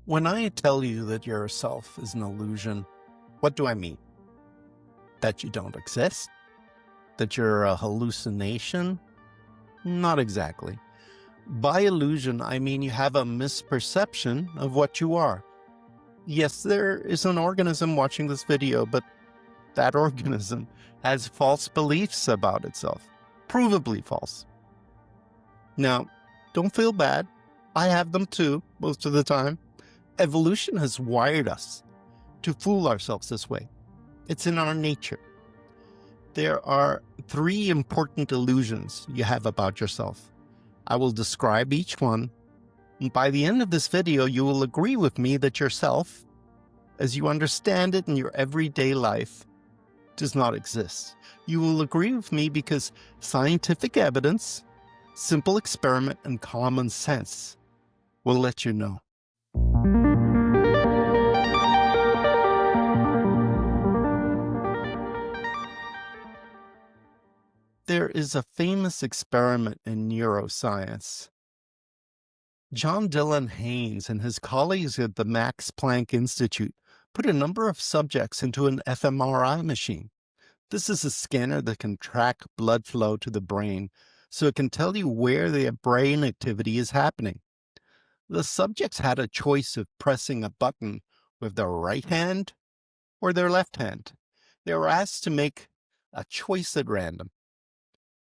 When I tell you that your self is an illusion, what do I mean? That you don't exist? That you're a hallucination? Not exactly. By illusion, I mean you have a misperception of what you are. Yes, there is an organism watching this video, but that organism has false beliefs about itself. Provably false. Now, don't feel bad. I have them too, most of the time. Evolution has wired us to fool ourselves this way. It's in our nature. There are three important illusions you have about yourself. I will describe each one, and by the end of this video, you will agree with me that yourself, as you understand it in your everyday life, does not exist. You will agree with me because scientific evidence, simple experiment, and common sense will let you know. There is a famous experiment in neuroscience. John Dylan Haynes and his colleagues at the Max Planck Institute put a number of subjects into an fMRI machine. This is a scanner that can track blood flow to the brain, so it can tell you where the brain activity is happening. The subjects had a choice of pressing a button with their right hand or their left hand. They were asked to make a choice at random.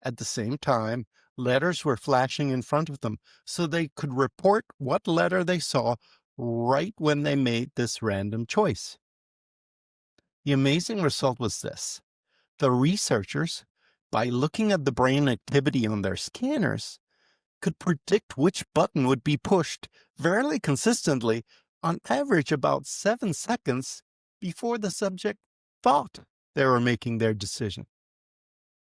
At the same time, letters were flashing in front of them, so they could report what letter they saw right when they made this random choice. The amazing result was this. The researchers, by looking at the brain activity on their scanners, could predict which button would be pushed fairly consistently, on average about 7 seconds before the subject thought they were making their decision.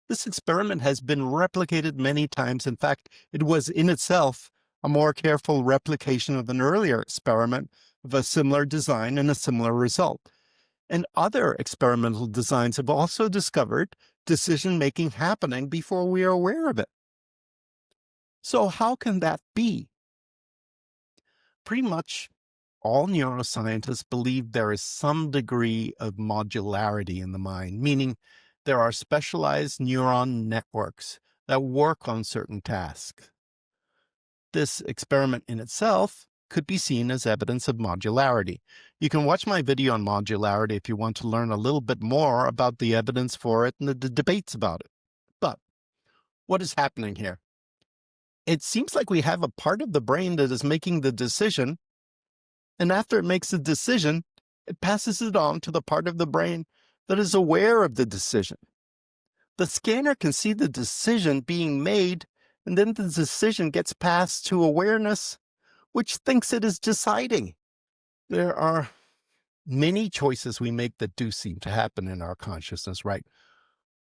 This experiment has been replicated many times. In fact, it was in itself a more careful replication of an earlier experiment of a similar design and a similar result. And other experimental designs have also discovered decision-making happening before we are aware of it. So how can that be? Pretty much all neuroscientists believe there is some degree of modularity in the mind, meaning there are specialized neuron networks that work on certain tasks. This experiment in itself could be seen as evidence of modularity. You can watch my video on modularity if you want to learn a little bit more about the evidence for it and the debates about it. But what is happening here? It seems like we have a part of the brain that is making the decision, and after it makes the decision, it passes it on to the part of the brain that is aware of the decision. The scanner can see the decision being made, and then the decision gets passed to awareness, which thinks it is deciding. There are many choices we make that do seem to happen in our consciousness, right?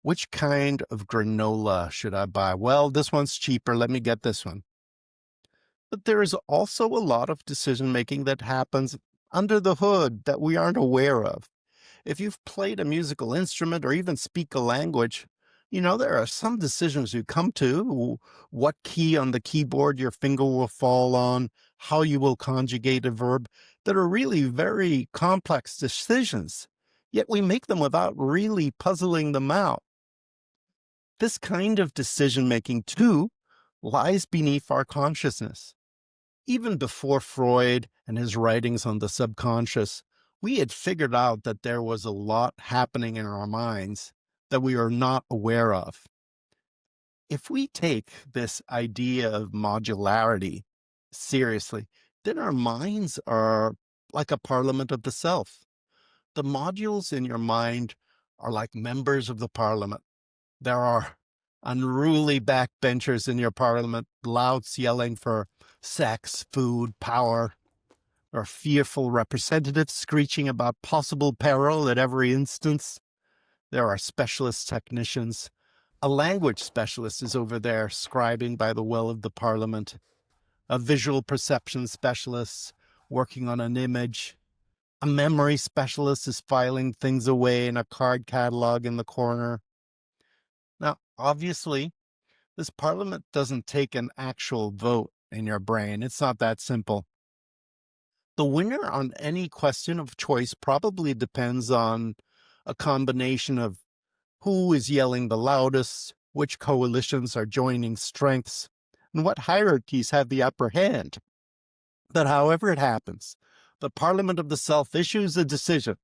Which kind of granola should I buy? Well, this one's cheaper. Let me get this one. But there is also a lot of decision-making that happens under the hood that we aren't aware of. If you've played a musical instrument or even speak a language, you know there are some decisions you come to, what key on the keyboard your finger will fall on, how you will conjugate a verb, that are really very complex decisions, yet we make them without really puzzling them out. This kind of decision-making, too, lies beneath our consciousness. Even before Freud and his writings on the subconscious, we had figured out that there was a lot happening in our minds that we are not aware of. If we take this idea of modularity seriously, then our minds are like a parliament of the self. The modules in your mind are like members of the parliament. There are unruly backbenchers in your parliament, louts yelling for sex, food, power, or fearful representatives screeching about possible peril at every instance. There are specialist technicians. A language specialist is over there scribing by the well of the parliament. A visual perception specialist working on an image. A memory specialist is filing things away in a card catalog in the corner. Now, obviously, this parliament doesn't take an actual vote in your brain. It's not that simple. The winner on any question of choice probably depends on a combination of who is yelling the loudest, which coalitions are joining strengths, and what hierarchies have the upper hand. But however it happens, the Parliament of the Self issues a decision.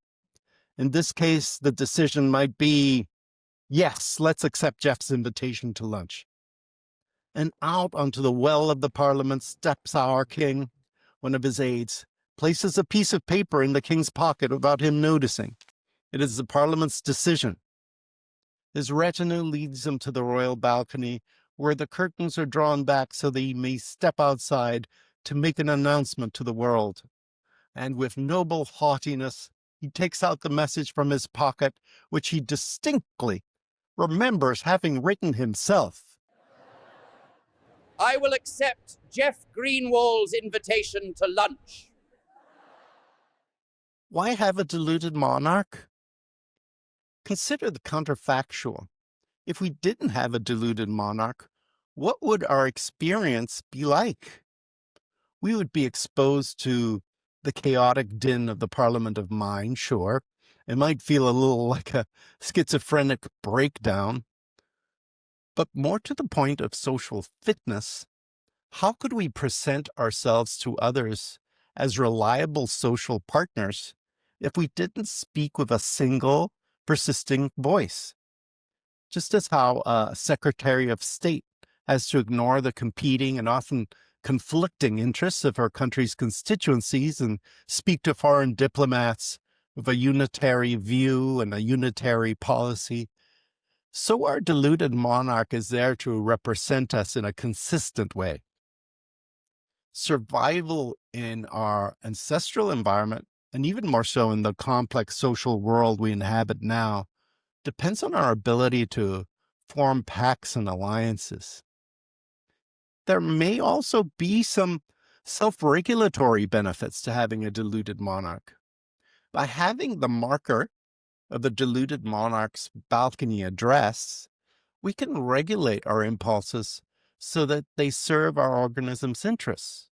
In this case, the decision might be, yes, let's accept Jeff's invitation to lunch. And out onto the well of the Parliament steps our king. One of his aides places a piece of paper in the king's pocket without him noticing. It is the Parliament's decision. His retinue leads him to the royal balcony, where the curtains are drawn back so that he may step outside to make an announcement to the world. And with noble haughtiness, he takes out the message from his pocket, which he distinctly remembers having written himself. I will accept Jeff Greenwald's invitation to lunch. Why have a deluded monarch? Consider the counterfactual. If we didn't have a deluded monarch, what would our experience be like? We would be exposed to the chaotic din of the Parliament of Mind, sure. It might feel a little like a schizophrenic breakdown. But more to the point of social fitness, how could we present ourselves to others as reliable social partners if we didn't speak with a single, persisting voice? Just as how a Secretary of State has to ignore the competing and often conflicting interests of her country's constituencies and speak to foreign diplomats with a unitary view and a unitary policy, so our deluded monarch is there to represent us in a consistent way. Survival in our ancestral environment, and even more so in the complex social world we inhabit now, depends on our ability to form pacts and alliances. There may also be some self-regulatory benefits to having a deluded monarch. By having the marker of the deluded monarch's balcony address, we can regulate our impulses so that they serve our organism's interests.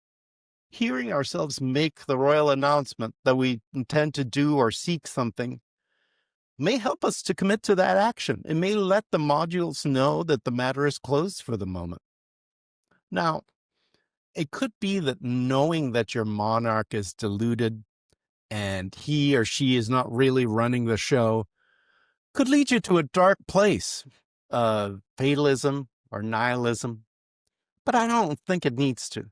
Hearing ourselves make the royal announcement that we intend to do or seek something may help us to commit to that action. It may let the modules know that the matter is closed for the moment. Now, it could be that knowing that your monarch is deluded and he or she is not really running the show could lead you to a dark place of fatalism or nihilism, but I don't think it needs to.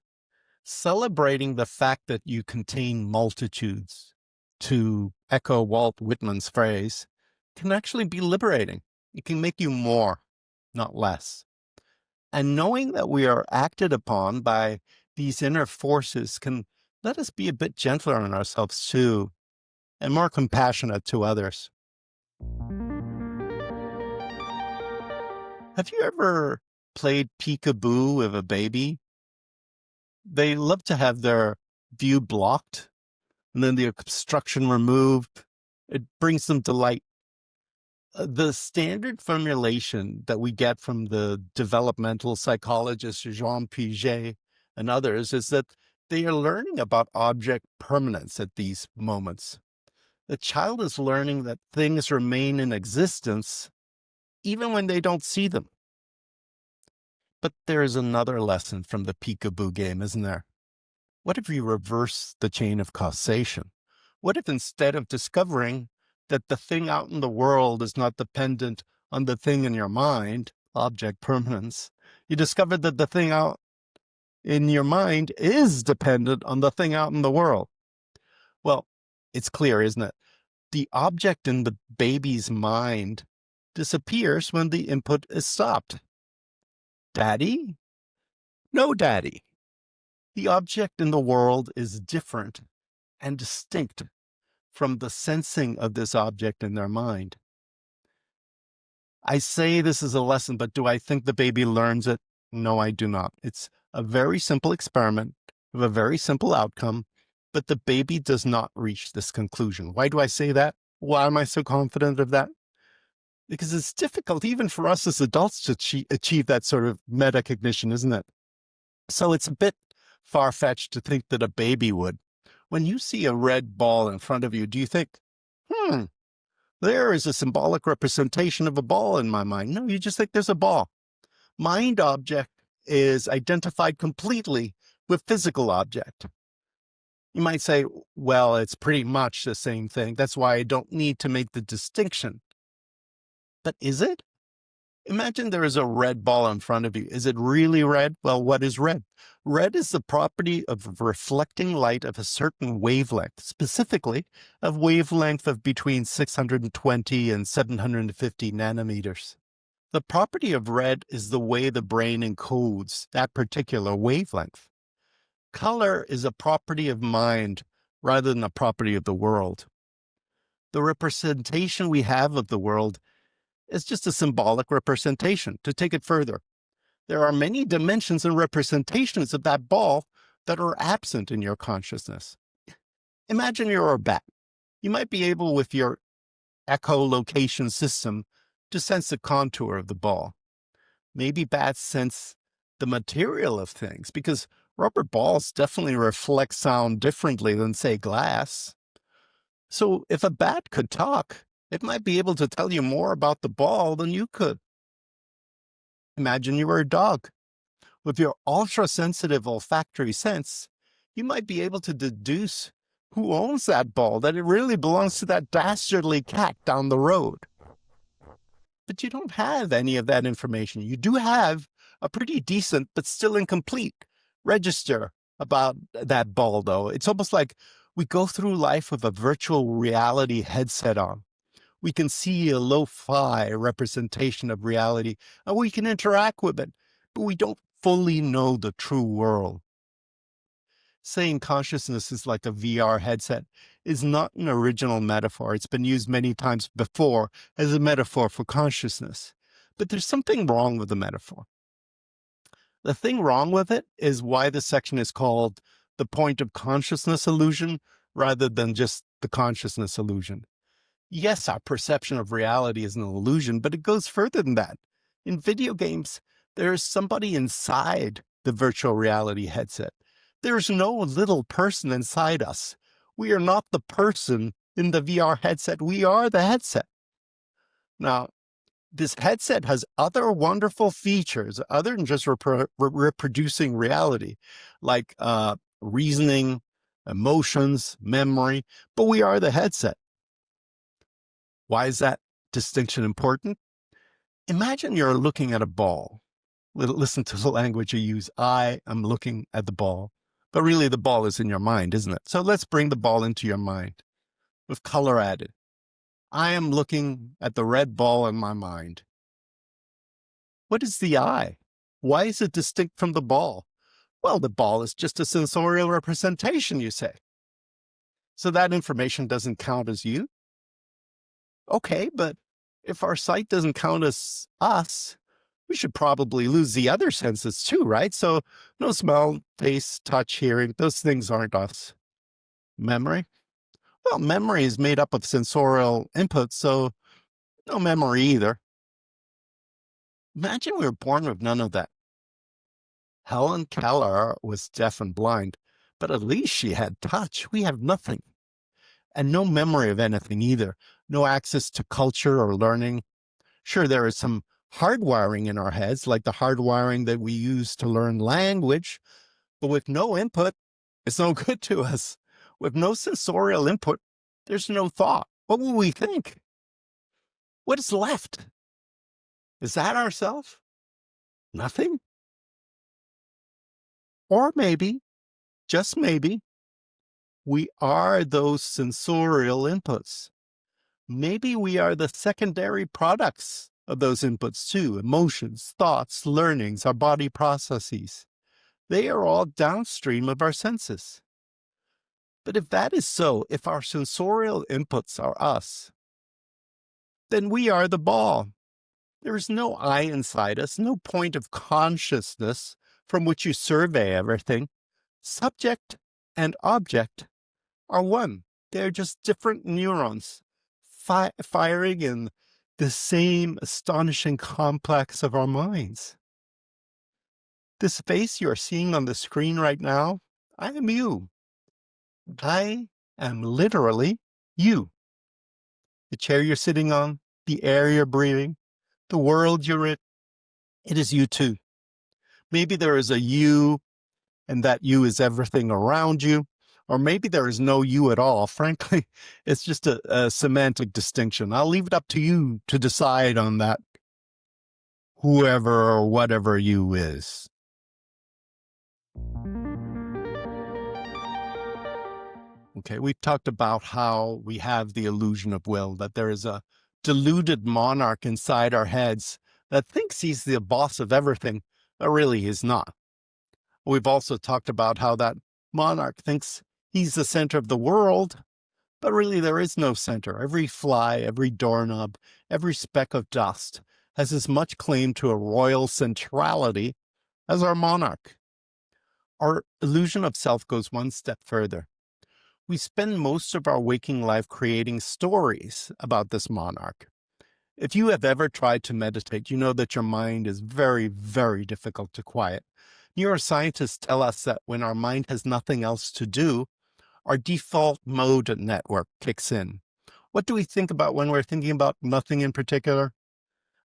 Celebrating the fact that you contain multitudes, to echo Walt Whitman's phrase, can actually be liberating. It can make you more, not less. And knowing that we are acted upon by these inner forces can let us be a bit gentler on ourselves too, and more compassionate to others. Have you ever played peekaboo with a baby? They love to have their view blocked and then the obstruction removed. It brings them delight. The standard formulation that we get from the developmental psychologist Jean Piaget and others is that they are learning about object permanence at these moments. The child is learning that things remain in existence even when they don't see them. But there is another lesson from the peekaboo game, isn't there? What if you reverse the chain of causation? What if instead of discovering that the thing out in the world is not dependent on the thing in your mind, object permanence, you discovered that the thing out in your mind is dependent on the thing out in the world? Well, it's clear, isn't it? The object in the baby's mind disappears when the input is stopped. Daddy? No, daddy. The object in the world is different and distinct from the sensing of this object in their mind. I say this is a lesson, but do I think the baby learns it? No, I do not. It's a very simple experiment with a very simple outcome, but the baby does not reach this conclusion. Why do I say that? Why am I so confident of that? Because it's difficult even for us as adults to achieve that sort of metacognition, isn't it? So it's a bit far-fetched to think that a baby would. When you see a red ball in front of you, do you think, hmm, there is a symbolic representation of a ball in my mind? No, you just think there's a ball. Mind object is identified completely with physical object. You might say, well, it's pretty much the same thing. That's why I don't need to make the distinction. But is it? Imagine there is a red ball in front of you. Is it really red? Well, what is red? Red is the property of reflecting light of a certain wavelength, specifically of wavelength of between 620 and 750 nanometers. The property of red is the way the brain encodes that particular wavelength. Color is a property of mind rather than a property of the world. The representation we have of the world is just a symbolic representation. To take it further, there are many dimensions and representations of that ball that are absent in your consciousness. Imagine you're a bat. You might be able, with your echolocation system, to sense the contour of the ball. Maybe bats sense the material of things, because rubber balls definitely reflect sound differently than, say, glass. So if a bat could talk, it might be able to tell you more about the ball than you could. Imagine you were a dog. With your ultra-sensitive olfactory sense, you might be able to deduce who owns that ball, that it really belongs to that dastardly cat down the road. But you don't have any of that information. You do have a pretty decent, but still incomplete register about that ball, though. It's almost like we go through life with a virtual reality headset on. We can see a lo-fi representation of reality, and we can interact with it, but we don't fully know the true world. Saying consciousness is like a VR headset is not an original metaphor. It's been used many times before as a metaphor for consciousness. But there's something wrong with the metaphor. The thing wrong with it is why the section is called the point of consciousness illusion rather than just the consciousness illusion. Yes, our perception of reality is an illusion, but it goes further than that. In video games, there is somebody inside the virtual reality headset. There's no little person inside us. We are not the person in the VR headset. We are the headset. Now, this headset has other wonderful features other than just reproducing reality, like reasoning, emotions, memory, but we are the headset. Why is that distinction important? Imagine you're looking at a ball. Listen to the language you use. I am looking at the ball. But really, the ball is in your mind, isn't it? So let's bring the ball into your mind with color added. I am looking at the red ball in my mind. What is the I? Why is it distinct from the ball? Well, the ball is just a sensorial representation, you say. So that information doesn't count as you? Okay, but if our sight doesn't count as us, we should probably lose the other senses too, right? So no smell, taste, touch, hearing, those things aren't us. Memory? Well, memory is made up of sensorial inputs, so no memory either. Imagine we were born with none of that. Helen Keller was deaf and blind, but at least she had touch. We have nothing. And no memory of anything either. No access to culture or learning. Sure, there is some hardwiring in our heads, like the hardwiring that we use to learn language, but with no input, it's no good to us. With no sensorial input, there's no thought. What will we think? What is left? Is that ourself? Nothing? Or maybe, just maybe, we are those sensorial inputs. Maybe we are the secondary products of those inputs too, emotions, thoughts, learnings, our body processes. They are all downstream of our senses. But if that is so, if our sensorial inputs are us, then we are the ball. There is no I inside us, no point of consciousness from which you survey everything. Subject and object are one. They're just different neurons firing in the same astonishing complex of our minds. This face you are seeing on the screen right now, I am you. I am literally you. The chair you're sitting on, the air you're breathing, the world you're in, it is you too. Maybe there is a you, and that you is everything around you, or maybe there is no you at all. Frankly, it's just a semantic distinction. I'll leave it up to you to decide on that, whoever or whatever you is. Okay, we've talked about how we have the illusion of will, that there is a deluded monarch inside our heads that thinks he's the boss of everything, but really he's not. We've also talked about how that monarch thinks he's the center of the world, but really there is no center. Every fly, every doorknob, every speck of dust has as much claim to a royal centrality as our monarch. Our illusion of self goes one step further. We spend most of our waking life creating stories about this monarch. If you have ever tried to meditate, you know that your mind is very, very difficult to quiet. Neuroscientists tell us that when our mind has nothing else to do, our default mode network kicks in. What do we think about when we're thinking about nothing in particular?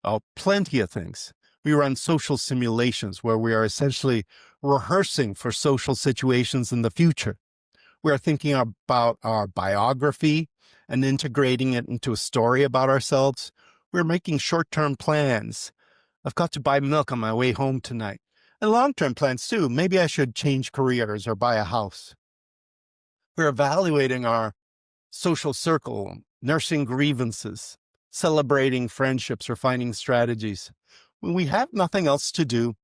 Oh, plenty of things. We run social simulations where we are essentially rehearsing for social situations in the future. We are thinking about our biography and integrating it into a story about ourselves. We're making short-term plans. I've got to buy milk on my way home tonight. And long-term plans too. Maybe I should change careers or buy a house. We're evaluating our social circle, nursing grievances, celebrating friendships, or finding strategies. When we have nothing else to do,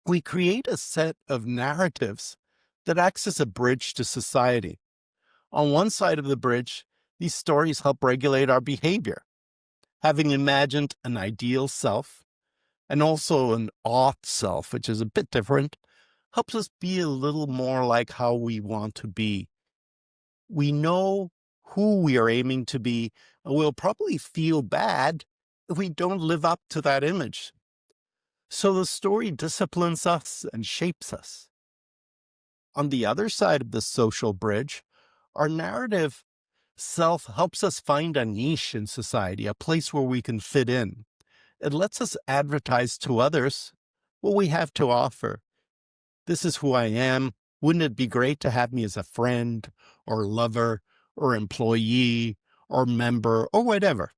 we create a set of narratives that acts as a bridge to society. On one side of the bridge, these stories help regulate our behavior. Having imagined an ideal self and also an ought self, which is a bit different, helps us be a little more like how we want to be. We know who we are aiming to be, and we'll probably feel bad if we don't live up to that image. So the story disciplines us and shapes us. On the other side of the social bridge, our narrative self helps us find a niche in society, a place where we can fit in. It lets us advertise to others what we have to offer. This is who I am. Wouldn't it be great to have me as a friend or lover or employee or member or whatever?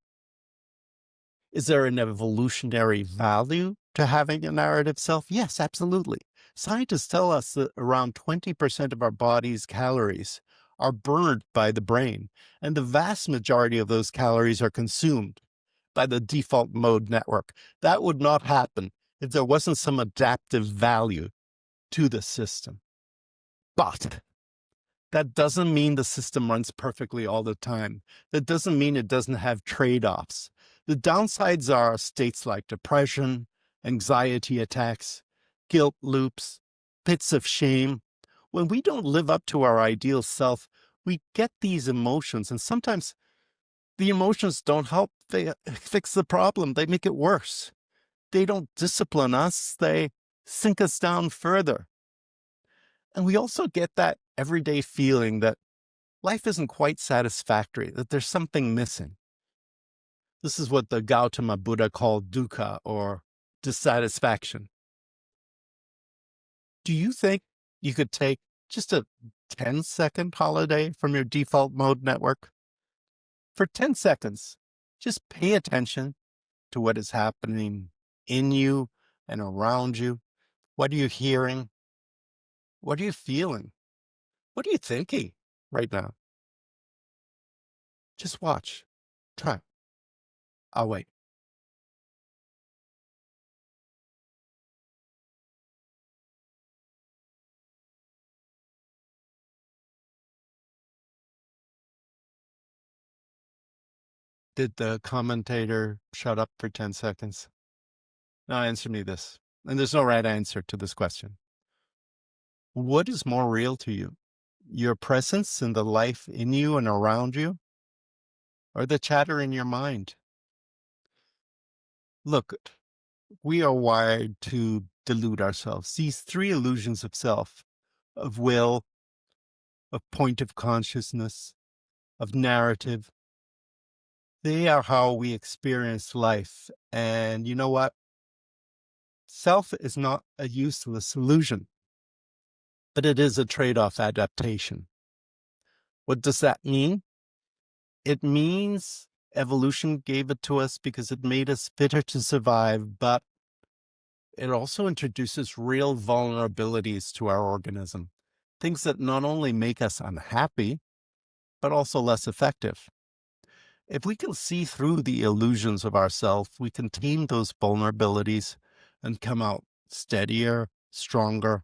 Is there an evolutionary value to having a narrative self? Yes, absolutely. Scientists tell us that around 20% of our body's calories are burned by the brain, and the vast majority of those calories are consumed by the default mode network. That would not happen if there wasn't some adaptive value to the system. But that doesn't mean the system runs perfectly all the time. That doesn't mean it doesn't have trade-offs. The downsides are states like depression, anxiety attacks, guilt loops, pits of shame. When we don't live up to our ideal self, we get these emotions, and sometimes the emotions don't help fix the problem. They make it worse. They don't discipline us. They sink us down further. And we also get that everyday feeling that life isn't quite satisfactory, that there's something missing. This is what the Gautama Buddha called dukkha, or dissatisfaction. Do you think you could take just a 10-second holiday from your default mode network? For 10 seconds, just pay attention to what is happening in you and around you. What are you hearing? What are you feeling? What are you thinking right now? Just watch. Try. I'll wait. Did the commentator shut up for 10 seconds? Now answer me this. And there's no right answer to this question. What is more real to you? Your presence in the life in you and around you, or the chatter in your mind? Look, we are wired to delude ourselves. These three illusions of self, of will, of point of consciousness, of narrative. They are how we experience life. And you know what? Self is not a useless illusion, but it is a trade off adaptation. What does that mean? It means evolution gave it to us because it made us fitter to survive, but it also introduces real vulnerabilities to our organism, things that not only make us unhappy, but also less effective. If we can see through the illusions of ourself, we can tame those vulnerabilities and come out steadier, stronger,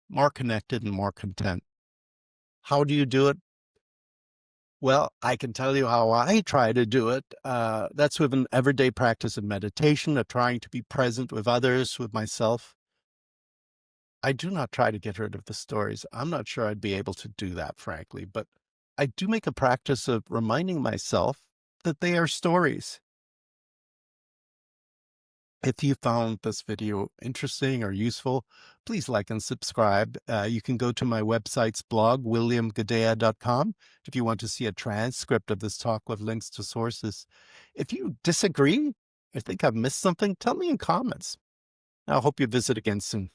more connected, and more content. How do you do it? Well, I can tell you how I try to do it. That's with an everyday practice of meditation, of trying to be present with others, with myself. I do not try to get rid of the stories. I'm not sure I'd be able to do that, frankly, but I do make a practice of reminding myself that they are stories. If you found this video interesting or useful, please like and subscribe. You can go to my website's blog, williamgadea.com, if you want to see a transcript of this talk with links to sources. If you disagree or think I've missed something, tell me in comments. I hope you visit again soon.